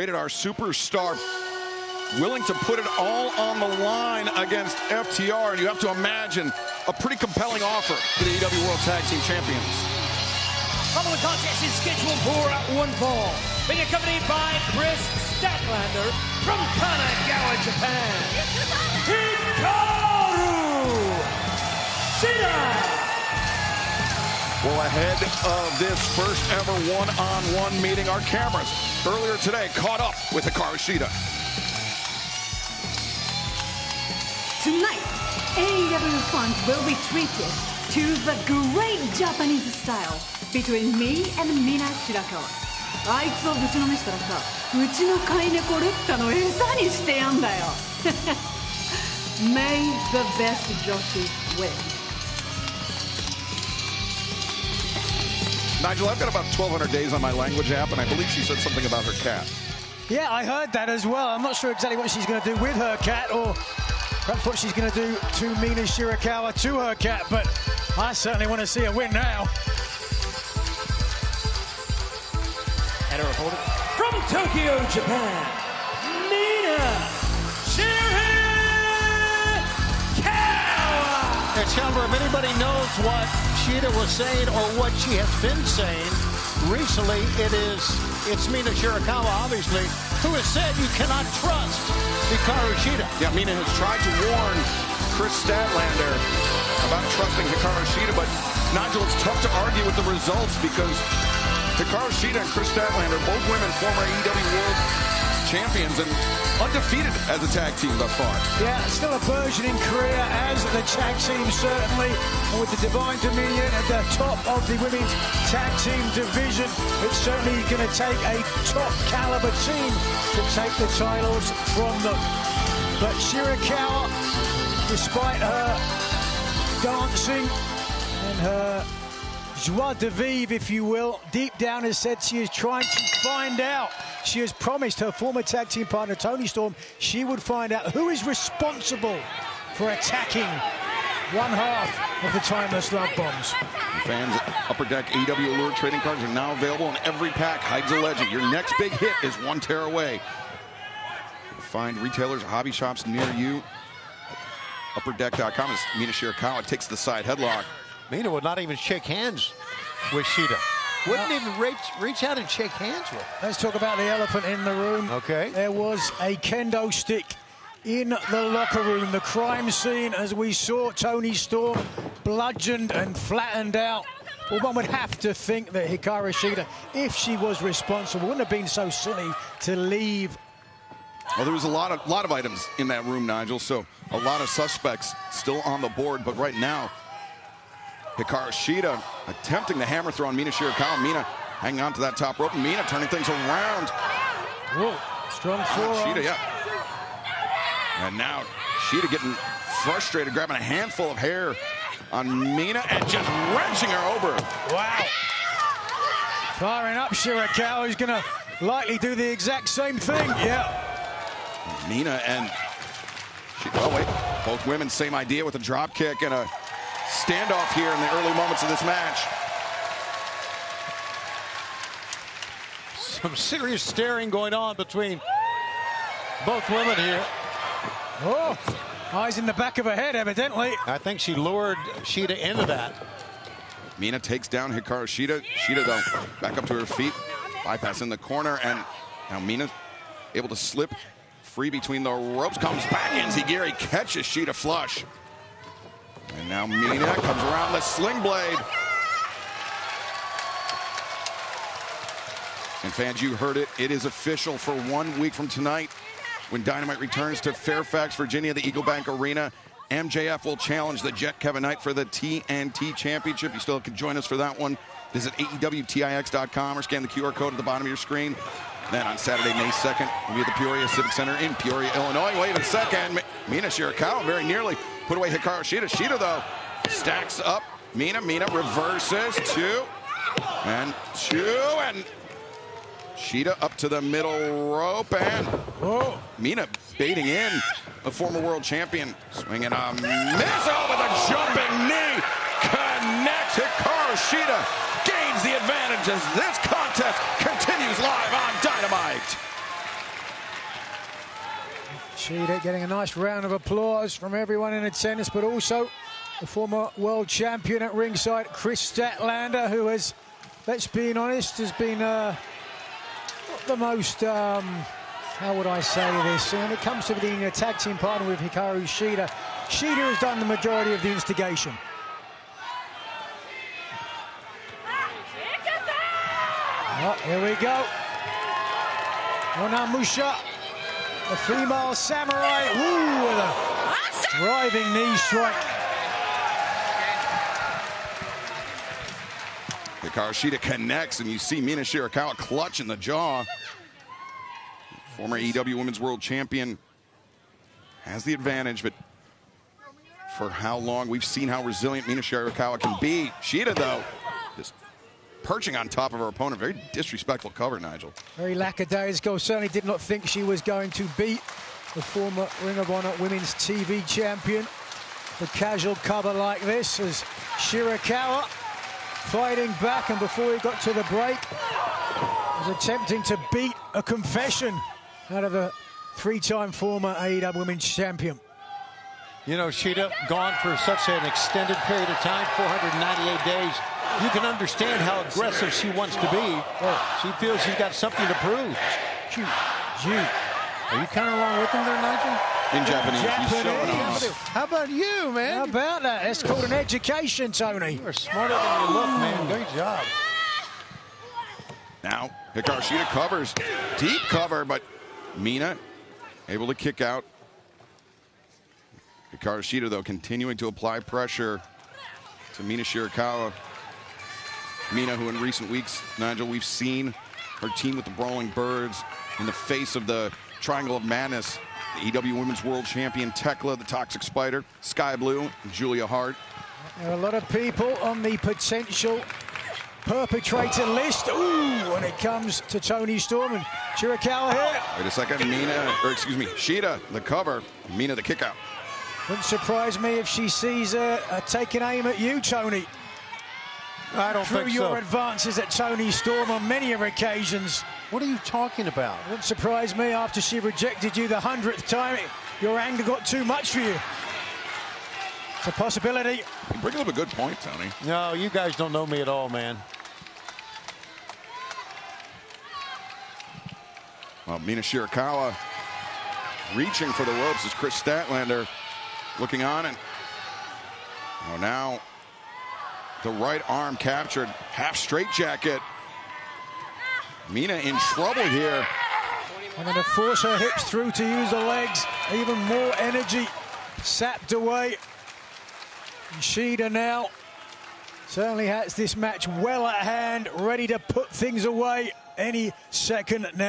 Our superstar willing to put it all on the line against FTR, and you have to imagine a pretty compelling offer for the AEW World Tag Team Champions. Following contest is scheduled for one fall, being accompanied by Chris Statlander from Kanagawa, Japan. Hikaru! Shida! Well, ahead of this first ever one-on-one meeting, our cameras earlier today caught up with Hikaru Shida. Tonight, AEW fans will be treated to the great Japanese style between me and Mina Shirakawa. あいつをぶちのめしたらさ、うちの飼い猫ルッタの餌にしてやんだよ。May the best jockey win. Nigel, I've got about 1,200 days on my language app, and I believe she said something about her cat. Yeah, I heard that as well. I'm not sure exactly what she's going to do with her cat, or perhaps what she's going to do to Mina Shirakawa to her cat, but I certainly want to see her win now. And a reporter from Tokyo, Japan, Mina Shirakawa! And Chandler, if anybody knows what Shida was saying or what she has been saying recently, it's Mina Shirakawa, obviously, who has said you cannot trust Hikaru Shida. Yeah, Mina has tried to warn Chris Statlander about trusting Hikaru Shida, but Nigel, it's tough to argue with the results because Hikaru Shida and Chris Statlander, both women, former AEW World Champions and undefeated as a tag team thus far. Yeah, still a burgeoning career as the tag team, certainly. And with the Divine Dominion at the top of the women's tag team division, it's certainly going to take a top caliber team to take the titles from them. But Shirakawa, despite her dancing and her joie de vivre, if you will, deep down has said she is trying to find out. She has promised her former tag team partner, Toni Storm, she would find out who is responsible for attacking one half of the Timeless Love Bombs. Fans, Upper Deck AEW Allure trading cards are now available, and every pack hides a legend. Your next big hit is one tear away. Find retailers or hobby shops near you. UpperDeck.com as Mina Shirakawa takes the side headlock. Mina would not even shake hands with Shida. Wouldn't even reach out and shake hands with. Let's talk about the elephant in the room. Okay. There was a kendo stick in the locker room, the crime scene, as we saw Toni Storm bludgeoned and flattened out. Well, one would have to think that Hikaru Shida, if she was responsible, wouldn't have been so silly to leave. Well, there was a lot of items in that room, Nigel, so a lot of suspects still on the board, but right now, Hikaru Shida attempting the hammer throw on Mina Shirakawa. Mina hanging on to that top rope. Mina turning things around. Whoa, strong forearm. Shida, yeah. And now Shida getting frustrated, grabbing a handful of hair on Mina and just wrenching her over. Wow. Firing up Shirakawa, who's going to likely do the exact same thing. Yeah. Mina and oh wait, both women same idea with a drop kick and a standoff here in the early moments of this match. Some serious staring going on between both women here. Oh, eyes in the back of her head, evidently. I think she lured Shida into that. Mina takes down Hikaru Shida. Shida, though, back up to her feet, bypassing the corner, and now Mina able to slip free between the ropes, comes back in Zigiri, catches Shida flush. And now Mina comes around the sling blade. And fans, you heard it. It is official for 1 week from tonight when Dynamite returns to Fairfax, Virginia, the Eagle Bank Arena. MJF will challenge the Jet Kevin Knight for the TNT Championship. You still can join us for that one. Visit AEWTIX.com or scan the QR code at the bottom of your screen. Then on Saturday, May 2nd, we'll be at the Peoria Civic Center in Peoria, Illinois. Wait a second. Mina Shirakawa very nearly put away Hikaru Shida. Shida, though, stacks up. Mina reverses. Two. And Shida up to the middle rope. And Mina baiting in the former world champion. Swinging a missile with a jumping knee. Connects. Hikaru Shida gains the advantage as this contest continues live on Dynamite. Shida getting a nice round of applause from everyone in attendance, but also the former world champion at ringside, Kris Statlander, who has, let's be honest, has been not the most, how would I say this, when it comes to being a tag team partner with Hikaru Shida, Shida has done the majority of the instigation. Oh, here we go. Onamusha, the female samurai, ooh, with a driving knee strike. Hikaru Shida connects, and you see Mina Shirakawa clutch in the jaw. Former AEW Women's World Champion has the advantage, but for how long? We've seen how resilient Mina Shirakawa can be. Shida, though, just perching on top of her opponent. Very disrespectful cover, Nigel. Very lackadaisical. Certainly did not think she was going to beat the former Ring of Honor Women's TV champion. The casual cover like this as Shirakawa fighting back, and before he got to the break, was attempting to beat a confession out of a three-time former AEW Women's Champion. You know, Shida gone for such an extended period of time, 498 days. You can understand how aggressive she wants to be. She feels she's got something to prove. Are you kind of along with him there, Nigel? In Japanese. He's showing off. How about you, man? How about that? That's called an education, Tony. You're smarter than you look, man. Great job. Now, Hikaru Shida covers. Deep cover, but Mina able to kick out. Hikaru Shida, though, continuing to apply pressure to Mina Shirakawa. Mina, who in recent weeks, Nigel, we've seen her team with the Brawling Birds in the face of the Triangle of Madness. The AEW Women's World Champion Tekla, the Toxic Spider, Sky Blue, and Julia Hart. There are a lot of people on the potential perpetrator list. Ooh, when it comes to Toni Storm and Shirakawa here. Wait a second, Shida, the cover, Mina, the kick out. Wouldn't surprise me if she sees taking aim at you, Tony. I don't think so. Through your advances at Toni Storm on many occasions. What are you talking about? Wouldn't surprise me after she rejected you the 100th time. Your anger got too much for you. It's a possibility. You bring up a good point, Tony. No, you guys don't know me at all, man. Well, Mina Shirakawa reaching for the ropes as Kris Statlander looking on, and now the right arm captured, half straight jacket. Mina in trouble here. I'm going to force her hips through to use the legs. Even more energy sapped away. And Shida now certainly has this match well at hand, ready to put things away any second now.